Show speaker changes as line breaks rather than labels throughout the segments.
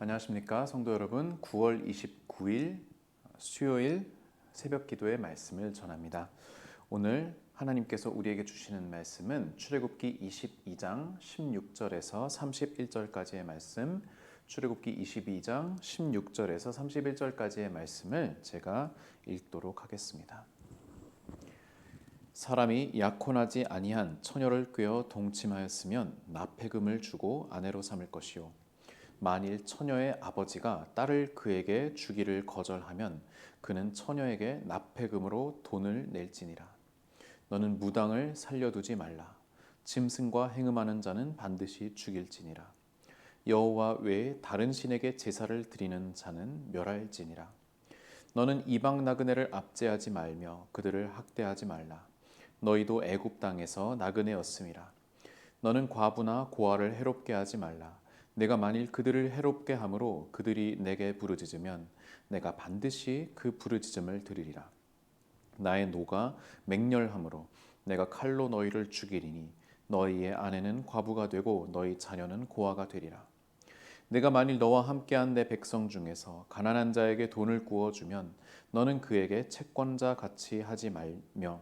안녕하십니까 성도 여러분. 9월 29일 수요일 새벽 기도의 말씀을 전합니다. 오늘 하나님께서 우리에게 주시는 말씀은 출애굽기 22장 16절에서 31절까지의 말씀, 출애굽기 22장 16절에서 31절까지의 말씀을 제가 읽도록 하겠습니다. 사람이 약혼하지 아니한 처녀를 꾀어 동침하였으면 납폐금을 주고 아내로 삼을 것이요, 만일 처녀의 아버지가 딸을 그에게 주기를 거절하면 그는 처녀에게 납폐금으로 돈을 낼지니라. 너는 무당을 살려두지 말라. 짐승과 행음하는 자는 반드시 죽일지니라. 여호와 외에 다른 신에게 제사를 드리는 자는 멸할지니라. 너는 이방 나그네를 압제하지 말며 그들을 학대하지 말라. 너희도 애굽 땅에서 나그네였음이라. 너는 과부나 고아를 해롭게 하지 말라. 내가 만일 그들을 해롭게 함으로 그들이 내게 부르짖으면 내가 반드시 그 부르짖음을 들으리라. 나의 노가 맹렬함으로 내가 칼로 너희를 죽이리니 너희의 아내는 과부가 되고 너희 자녀는 고아가 되리라. 내가 만일 너와 함께한 내 백성 중에서 가난한 자에게 돈을 구워주면 너는 그에게 채권자 같이 하지 말며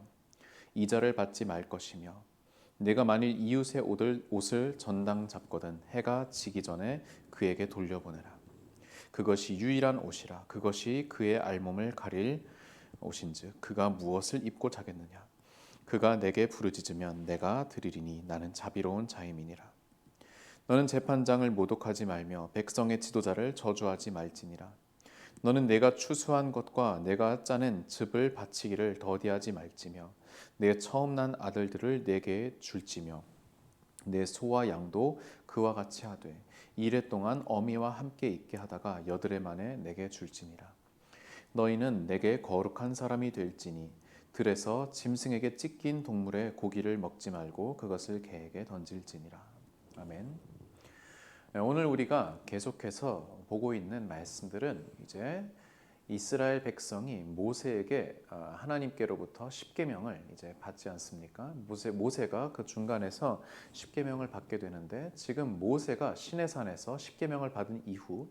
이자를 받지 말 것이며, 내가 만일 이웃의 옷을 전당 잡거든 해가 지기 전에 그에게 돌려보내라. 그것이 유일한 옷이라. 그것이 그의 알몸을 가릴 옷인즉 그가 무엇을 입고 자겠느냐. 그가 내게 부르짖으면 내가 들으리니 나는 자비로운 자임이니라. 너는 재판장을 모독하지 말며 백성의 지도자를 저주하지 말지니라. 너는 내가 추수한 것과 내가 짜낸 즙을 바치기를 더디하지 말지며 내 처음 난 아들들을 내게 줄지며 내 소와 양도 그와 같이 하되 이래 동안 어미와 함께 있게 하다가 여드레 만에 내게 줄지니라. 너희는 내게 거룩한 사람이 될지니 들에서 짐승에게 찢긴 동물의 고기를 먹지 말고 그것을 개에게 던질지니라. 아멘. 오늘 우리가 계속해서 보고 있는 말씀들은 이제 이스라엘 백성이 모세에게 하나님께로부터 십계명을 이제 받지 않습니까? 모세가 그 중간에서 십계명을 받게 되는데, 지금 모세가 시내산에서 십계명을 받은 이후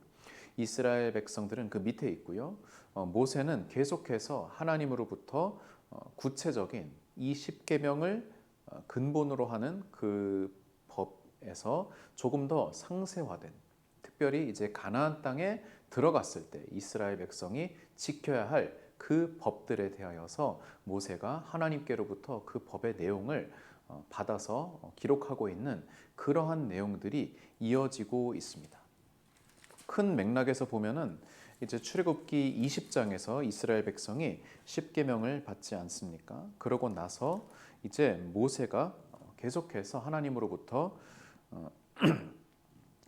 이스라엘 백성들은 그 밑에 있고요. 모세는 계속해서 하나님으로부터 구체적인 이 십계명을 근본으로 하는 그 법에서 조금 더 상세화된, 특별히 이제 가나안 땅에 들어갔을 때 이스라엘 백성이 지켜야 할 그 법들에 대하여서 모세가 하나님께로부터 그 법의 내용을 받아서 기록하고 있는 그러한 내용들이 이어지고 있습니다. 큰 맥락에서 보면은 이제 출애굽기 20장에서 이스라엘 백성이 십계명을 받지 않습니까? 그러고 나서 이제 모세가 계속해서 하나님으로부터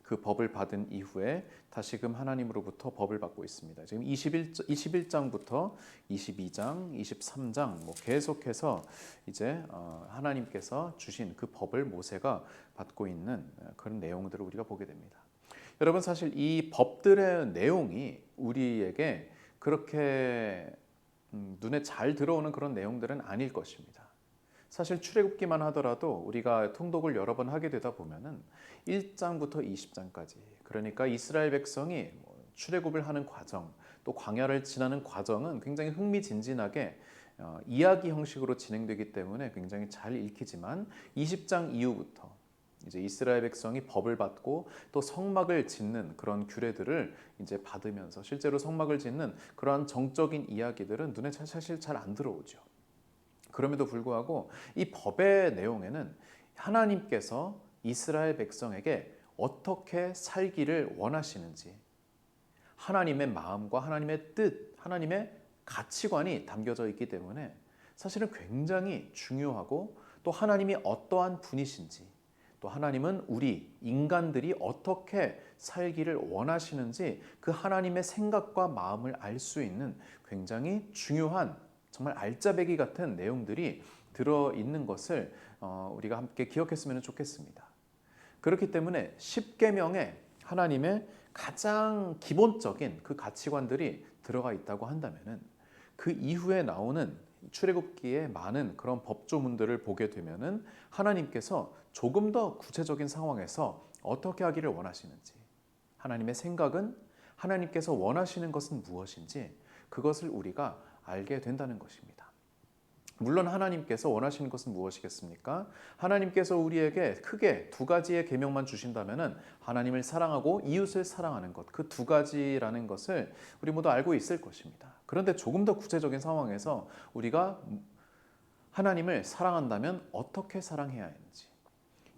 그 법을 받은 이후에 다시금 하나님으로부터 법을 받고 있습니다. 지금 21장부터 22장, 23장 계속해서 이제 하나님께서 주신 그 법을 모세가 받고 있는 그런 내용들을 우리가 보게 됩니다. 여러분, 사실 이 법들의 내용이 우리에게 그렇게 눈에 잘 들어오는 그런 내용들은 아닐 것입니다. 사실 출애굽기만 하더라도 우리가 통독을 여러 번 하게 되다 보면은 1장부터 20장까지, 그러니까 이스라엘 백성이 출애굽을 하는 과정, 또 광야를 지나는 과정은 굉장히 흥미진진하게 이야기 형식으로 진행되기 때문에 굉장히 잘 읽히지만, 20장 이후부터 이제 이스라엘 백성이 법을 받고 또 성막을 짓는 그런 규례들을 이제 받으면서 실제로 성막을 짓는 그러한 정적인 이야기들은 눈에 사실 잘 안 들어오죠. 그럼에도 불구하고 이 법의 내용에는 하나님께서 이스라엘 백성에게 어떻게 살기를 원하시는지, 하나님의 마음과 하나님의 뜻, 하나님의 가치관이 담겨져 있기 때문에 사실은 굉장히 중요하고, 또 하나님이 어떠한 분이신지, 또 하나님은 우리 인간들이 어떻게 살기를 원하시는지 그 하나님의 생각과 마음을 알 수 있는 굉장히 중요한, 정말 알짜배기 같은 내용들이 들어있는 것을 우리가 함께 기억했으면 좋겠습니다. 그렇기 때문에 십계명에 하나님의 가장 기본적인 그 가치관들이 들어가 있다고 한다면은, 그 이후에 나오는 출애굽기에 많은 그런 법조문들을 보게 되면은 하나님께서 조금 더 구체적인 상황에서 어떻게 하기를 원하시는지, 하나님의 생각은, 하나님께서 원하시는 것은 무엇인지 그것을 우리가 알게 된다는 것입니다. 물론 하나님께서 원하시는 것은 무엇이겠습니까? 하나님께서 우리에게 크게 두 가지의 계명만 주신다면은 하나님을 사랑하고 이웃을 사랑하는 것, 그 두 가지라는 것을 우리 모두 알고 있을 것입니다. 그런데 조금 더 구체적인 상황에서 우리가 하나님을 사랑한다면 어떻게 사랑해야 하는지,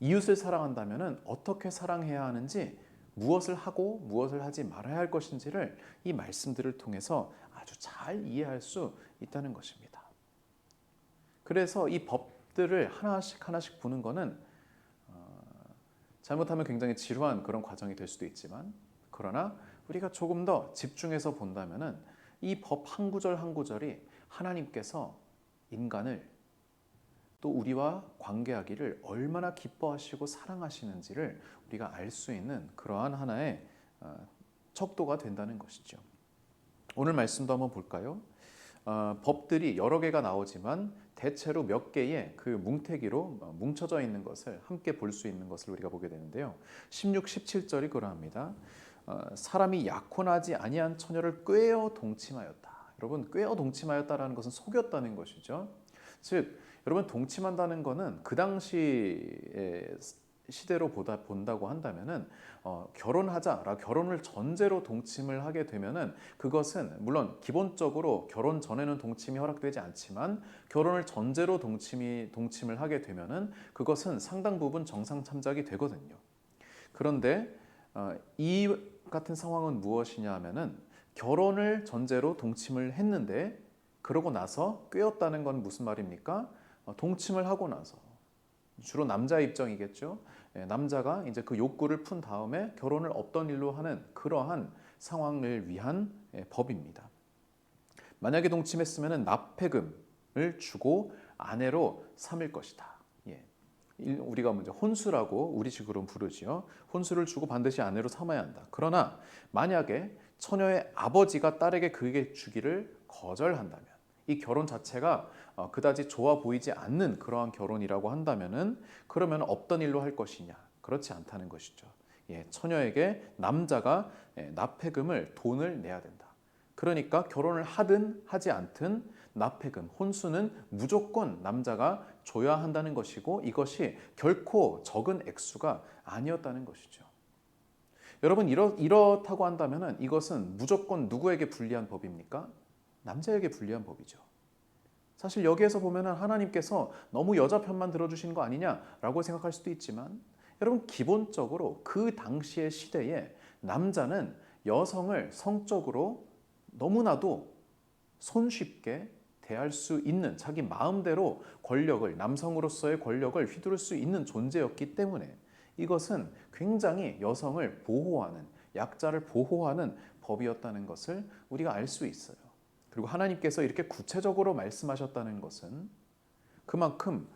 이웃을 사랑한다면은 어떻게 사랑해야 하는지, 무엇을 하고 무엇을 하지 말아야 할 것인지를 이 말씀들을 통해서 아주 잘 이해할 수 있다는 것입니다. 그래서 이 법들을 하나씩 하나씩 보는 것은 잘못하면 굉장히 지루한 그런 과정이 될 수도 있지만, 그러나 우리가 조금 더 집중해서 본다면은 이 법 한 구절 한 구절이 하나님께서 인간을 또 우리와 관계하기를 얼마나 기뻐하시고 사랑하시는지를 우리가 알 수 있는 그러한 하나의 척도가 된다는 것이죠. 오늘 말씀도 한번 볼까요? 법들이 여러 개가 나오지만 대체로 몇 개의 그 뭉태기로 뭉쳐져 있는 것을 함께 볼 수 있는 것을 우리가 보게 되는데요. 16, 17절이 그러합니다. 사람이 약혼하지 아니한 처녀를 꾀어 동침하였다. 여러분, 꾀어 동침하였다라는 것은 속였다는 것이죠. 즉, 여러분, 동침한다는 것은 그 당시의 시대로 본다고 한다면은 결혼하자라 동침을 전제로 동침을 하게 되면은 그것은 물론 기본적으로 결혼 전에는 동침이 허락되지 않지만 결혼을 전제로 동침을 하게 되면은 그것은 상당 부분 정상 참작이 되거든요. 그런데 이 같은 상황은 무엇이냐 하면은 결혼을 전제로 동침을 했는데 그러고 나서 꾀었다는 건 무슨 말입니까? 동침을 하고 나서 주로 남자 입장이겠죠. 남자가 이제 그 욕구를 푼 다음에 결혼을 없던 일로 하는 그러한 상황을 위한 법입니다. 만약에 동침했으면 납폐금을 주고 아내로 삼을 것이다. 우리가 먼저 혼수라고 우리식으로 부르지요. 혼수를 주고 반드시 아내로 삼아야 한다. 그러나 만약에 처녀의 아버지가 딸에게 그에게 주기를 거절한다면, 이 결혼 자체가 그다지 좋아 보이지 않는 그러한 결혼이라고 한다면은 그러면 없던 일로 할 것이냐? 그렇지 않다는 것이죠. 처녀에게 남자가 납폐금을 돈을 내야 된다. 그러니까 결혼을 하든 하지 않든 납폐금, 혼수는 무조건 남자가 줘야 한다는 것이고 이것이 결코 적은 액수가 아니었다는 것이죠. 여러분, 이렇다고 한다면은 이것은 무조건 누구에게 불리한 법입니까? 남자에게 불리한 법이죠. 사실 여기에서 보면은 하나님께서 너무 여자 편만 들어주신 거 아니냐라고 생각할 수도 있지만, 여러분, 기본적으로 그 당시의 시대에 남자는 여성을 성적으로 너무나도 손쉽게 대할 수 있는, 자기 마음대로 권력을, 남성으로서의 권력을 휘두를 수 있는 존재였기 때문에 이것은 굉장히 여성을 보호하는, 약자를 보호하는 법이었다는 것을 우리가 알 수 있어요. 그리고 하나님께서 이렇게 구체적으로 말씀하셨다는 것은 그만큼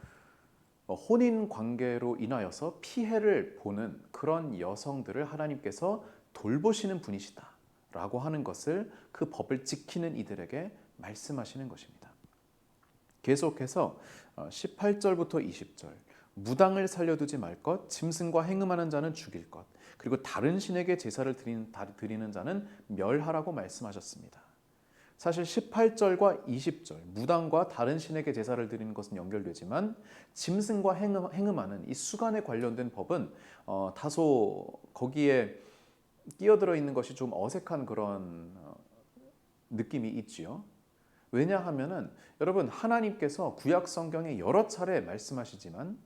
혼인 관계로 인하여서 피해를 보는 그런 여성들을 하나님께서 돌보시는 분이시다라고 하는 것을 그 법을 지키는 이들에게 말씀하시는 것입니다. 계속해서 18절부터 20절, 무당을 살려두지 말 것, 짐승과 행음하는 자는 죽일 것, 그리고 다른 신에게 제사를 드리는 자는 멸하라고 말씀하셨습니다. 사실 18절과 20절, 무당과 다른 신에게 제사를 드리는 것은 연결되지만 짐승과 행음하는 이 수간에 관련된 법은 다소 거기에 끼어들어 있는 것이 좀 어색한 그런 느낌이 있지요. 왜냐하면은 여러분, 하나님께서 구약 성경에 여러 차례 말씀하시지만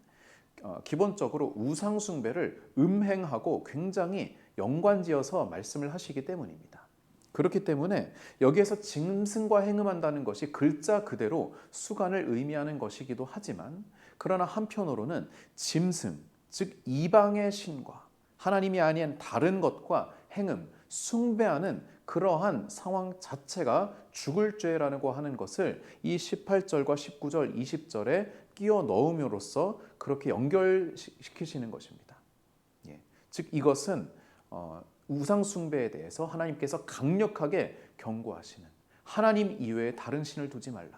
기본적으로 우상 숭배를 음행하고 굉장히 연관지어서 말씀을 하시기 때문입니다. 그렇기 때문에 여기에서 짐승과 행음한다는 것이 글자 그대로 수간을 의미하는 것이기도 하지만, 그러나 한편으로는 짐승, 즉 이방의 신과 하나님이 아닌 다른 것과 행음, 숭배하는 그러한 상황 자체가 죽을 죄라고 하는 것을 이 18절과 19절, 20절에 끼워 넣음으로써 그렇게 연결시키시는 것입니다. 즉 이것은 우상 숭배에 대해서 하나님께서 강력하게 경고하시는, 하나님 이외에 다른 신을 두지 말라라고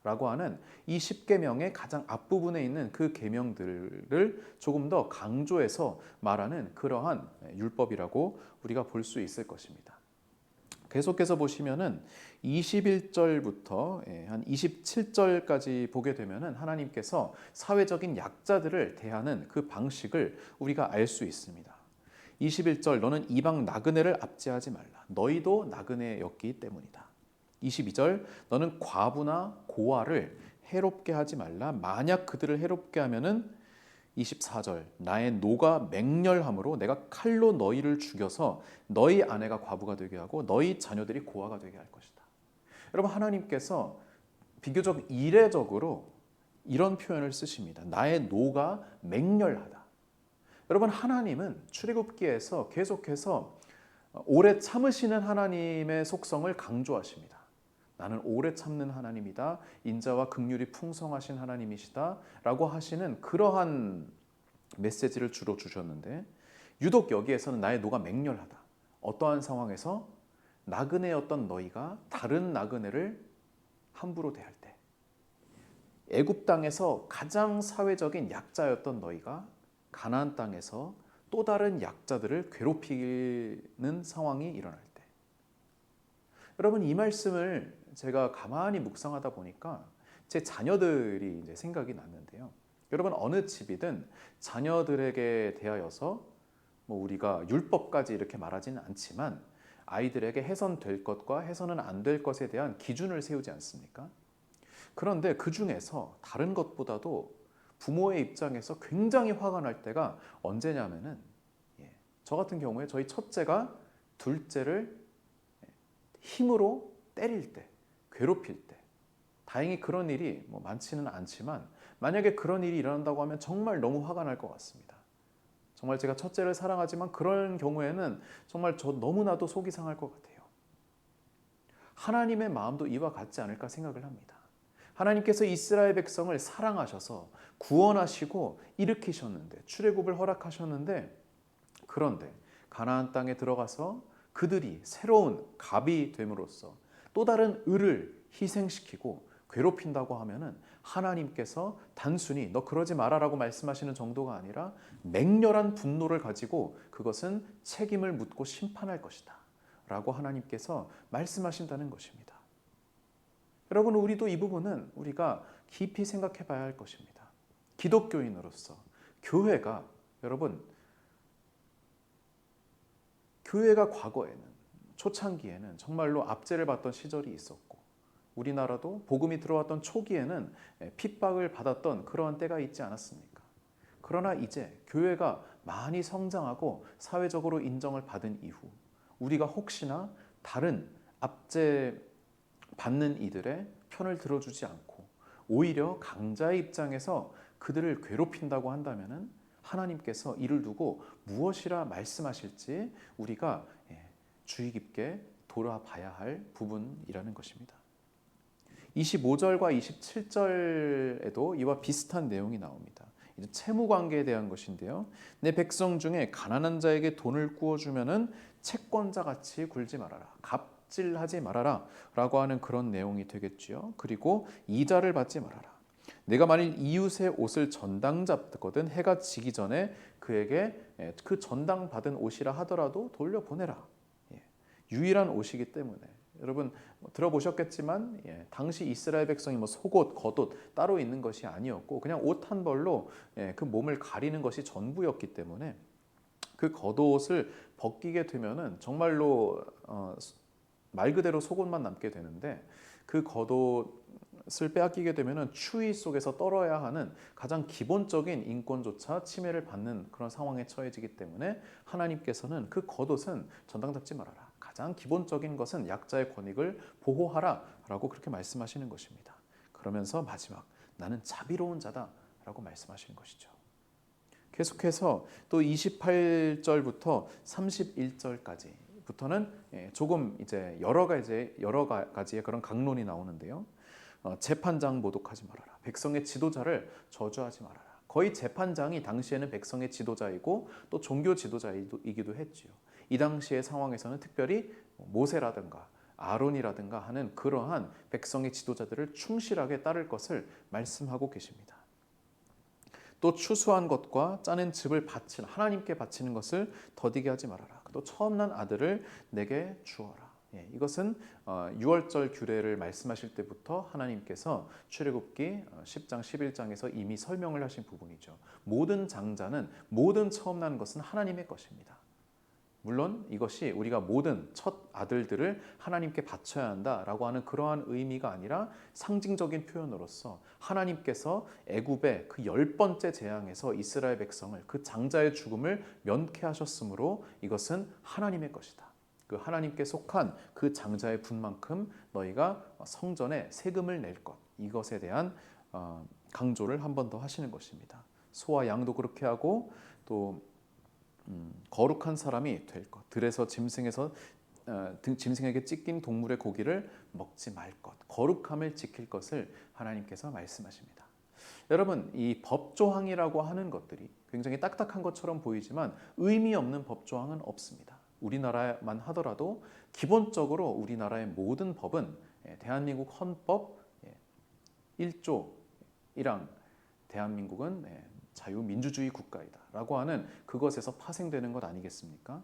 라고 하는 이 10계명의 가장 앞부분에 있는 그 계명들을 조금 더 강조해서 말하는 그러한 율법이라고 우리가 볼 수 있을 것입니다. 계속해서 보시면은 21절부터 한 27절까지 보게 되면은 하나님께서 사회적인 약자들을 대하는 그 방식을 우리가 알 수 있습니다. 21절 너는 이방 나그네를 압제하지 말라. 너희도 나그네였기 때문이다. 22절 너는 과부나 고아를 해롭게 하지 말라. 만약 그들을 해롭게 하면은 24절 나의 노가 맹렬함으로 내가 칼로 너희를 죽여서 너희 아내가 과부가 되게 하고 너희 자녀들이 고아가 되게 할 것이다. 여러분 하나님께서 비교적 이례적으로 이런 표현을 쓰십니다. 나의 노가 맹렬하다. 여러분 하나님은 출애굽기에서 계속해서 오래 참으시는 하나님의 속성을 강조하십니다. 나는 오래 참는 하나님이다. 인자와 긍휼이 풍성하신 하나님이시다. 라고 하시는 그러한 메시지를 주로 주셨는데 유독 여기에서는 나의 노가 맹렬하다. 어떠한 상황에서 나그네였던 너희가 다른 나그네를 함부로 대할 때 애굽 땅에서 가장 사회적인 약자였던 너희가 가나안 땅에서 또 다른 약자들을 괴롭히는 상황이 일어날 때 여러분 이 말씀을 제가 가만히 묵상하다 보니까 제 자녀들이 이제 생각이 났는데요. 여러분 어느 집이든 자녀들에게 대하여서 뭐 우리가 율법까지 이렇게 말하지는 않지만 아이들에게 해선될 것과 해서는 안 될 것에 대한 기준을 세우지 않습니까? 그런데 그 중에서 다른 것보다도 부모의 입장에서 굉장히 화가 날 때가 언제냐면은 저 같은 경우에 저희 첫째가 둘째를 힘으로 때릴 때, 괴롭힐 때 다행히 그런 일이 뭐 많지는 않지만 만약에 그런 일이 일어난다고 하면 정말 너무 화가 날 것 같습니다. 정말 제가 첫째를 사랑하지만 그런 경우에는 정말 저 너무나도 속이 상할 것 같아요. 하나님의 마음도 이와 같지 않을까 생각을 합니다. 하나님께서 이스라엘 백성을 사랑하셔서 구원하시고 일으키셨는데 출애굽을 허락하셨는데 그런데 가나안 땅에 들어가서 그들이 새로운 갑이 됨으로써 또 다른 을을 희생시키고 괴롭힌다고 하면은 하나님께서 단순히 너 그러지 마라라고 말씀하시는 정도가 아니라 맹렬한 분노를 가지고 그것은 책임을 묻고 심판할 것이다 라고 하나님께서 말씀하신다는 것입니다. 여러분 우리도 이 부분은 우리가 깊이 생각해 봐야 할 것입니다. 기독교인으로서 교회가 여러분 교회가 과거에는 초창기에는 정말로 압제를 받던 시절이 있었고 우리나라도 복음이 들어왔던 초기에는 핍박을 받았던 그러한 때가 있지 않았습니까? 그러나 이제 교회가 많이 성장하고 사회적으로 인정을 받은 이후 우리가 혹시나 다른 압제 받는 이들의 편을 들어주지 않고 오히려 강자의 입장에서 그들을 괴롭힌다고 한다면은 하나님께서 이를 두고 무엇이라 말씀하실지 우리가 주의 깊게 돌아봐야 할 부분이라는 것입니다. 25절과 27절에도 이와 비슷한 내용이 나옵니다. 이제 채무 관계에 대한 것인데요. 내 백성 중에 가난한 자에게 돈을 구워주면은 채권자 같이 굴지 말아라. 갑질하지 말아라. 라고 하는 그런 내용이 되겠지요. 그리고 이자를 받지 말아라. 내가 만일 이웃의 옷을 전당 잡거든 해가 지기 전에 그에게 그 전당 받은 옷이라 하더라도 돌려보내라. 유일한 옷이기 때문에 여러분 들어보셨겠지만 당시 이스라엘 백성이 뭐 속옷, 겉옷 따로 있는 것이 아니었고 그냥 옷 한 벌로 그 몸을 가리는 것이 전부였기 때문에 그 겉옷을 벗기게 되면은 정말로 말 그대로 속옷만 남게 되는데 그 겉옷을 빼앗기게 되면은 추위 속에서 떨어야 하는 가장 기본적인 인권조차 침해를 받는 그런 상황에 처해지기 때문에 하나님께서는 그 겉옷은 전당 잡지 말아라. 가장 기본적인 것은 약자의 권익을 보호하라 라고 그렇게 말씀하시는 것입니다. 그러면서 마지막 나는 자비로운 자다 라고 말씀하시는 것이죠. 계속해서 또 28절부터 31절까지부터는 조금 이제 여러 가지의 그런 강론이 나오는데요. 재판장 모독하지 말아라. 백성의 지도자를 저주하지 말아라. 거의 재판장이 당시에는 백성의 지도자이고 또 종교 지도자이기도 했지요. 이 당시의 상황에서는 특별히 모세라든가 아론이라든가 하는 그러한 백성의 지도자들을 충실하게 따를 것을 말씀하고 계십니다. 또 추수한 것과 짜낸 즙을 바치는 하나님께 바치는 것을 더디게 하지 말아라. 또 처음 난 아들을 내게 주어라. 이것은 6월절 규례를 말씀하실 때부터 하나님께서 출애굽기 10장 11장에서 이미 설명을 하신 부분이죠. 모든 장자는 모든 처음 난 것은 하나님의 것입니다. 물론 이것이 우리가 모든 첫 아들들을 하나님께 바쳐야 한다라고 하는 그러한 의미가 아니라 상징적인 표현으로서 하나님께서 애굽의 그 10번째 재앙에서 이스라엘 백성을 그 장자의 죽음을 면케하셨으므로 이것은 하나님의 것이다. 그 하나님께 속한 그 장자의 분만큼 너희가 성전에 세금을 낼 것, 이것에 대한 강조를 한 번 더 하시는 것입니다. 소와 양도 그렇게 하고 또 거룩한 사람이 될 것, 들에서 짐승에게 찢긴 동물의 고기를 먹지 말 것, 거룩함을 지킬 것을 하나님께서 말씀하십니다. 여러분, 이 법조항이라고 하는 것들이 굉장히 딱딱한 것처럼 보이지만 의미 없는 법조항은 없습니다. 우리나라만 하더라도 기본적으로 우리나라의 모든 법은 대한민국 헌법 1조 1항 대한민국은 자유민주주의 국가이다 라고 하는 그것에서 파생되는 것 아니겠습니까?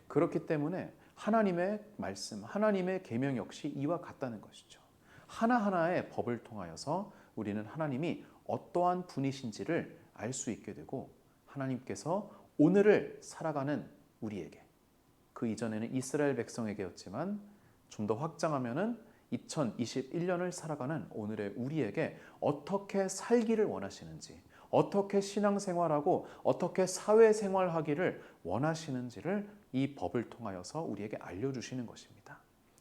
그렇기 때문에 하나님의 말씀, 하나님의 계명 역시 이와 같다는 것이죠. 하나하나의 법을 통하여서 우리는 하나님이 어떠한 분이신지를 알 수 있게 되고 하나님께서 오늘을 살아가는 우리에게, 그 이전에는 이스라엘 백성에게였지만 좀 더 확장하면은 2021년을 살아가는 오늘의 우리에게 어떻게 살기를 원하시는지, 어떻게 신앙생활하고 어떻게 사회생활하기를 원하시는지를 이 법을 통하여서 우리에게 알려주시는 것입니다.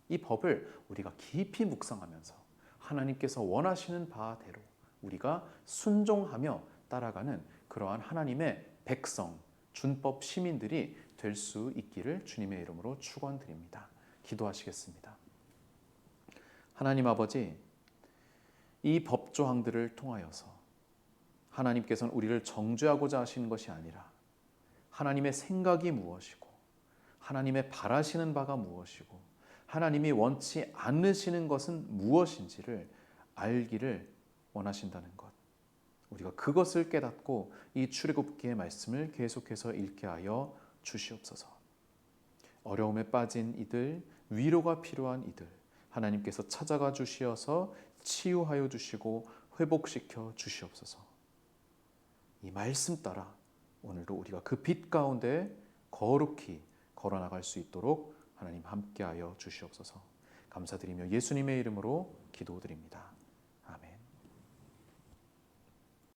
이 법을 우리가 깊이 묵상하면서 하나님께서 원하시는 바대로 우리가 순종하며 따라가는 그러한 하나님의 백성, 준법 시민들이 될 수 있기를 주님의 이름으로 축원드립니다. 기도하시겠습니다. 하나님 아버지, 이 법조항들을 통하여서 하나님께서는 우리를 정죄하고자 하시는 것이 아니라 하나님의 생각이 무엇이고 하나님의 바라시는 바가 무엇이고 하나님이 원치 않으시는 것은 무엇인지를 알기를 원하신다는 것, 우리가 그것을 깨닫고 이 출애굽기의 말씀을 계속해서 읽게 하여 주시옵소서. 어려움에 빠진 이들, 위로가 필요한 이들, 하나님께서 찾아가 주시어서 치유하여 주시고 회복시켜 주시옵소서. 이 말씀 따라 오늘도 우리가 그 빛 가운데 거룩히 걸어나갈 수 있도록 하나님 함께하여 주시옵소서. 감사드리며 예수님의 이름으로 기도드립니다.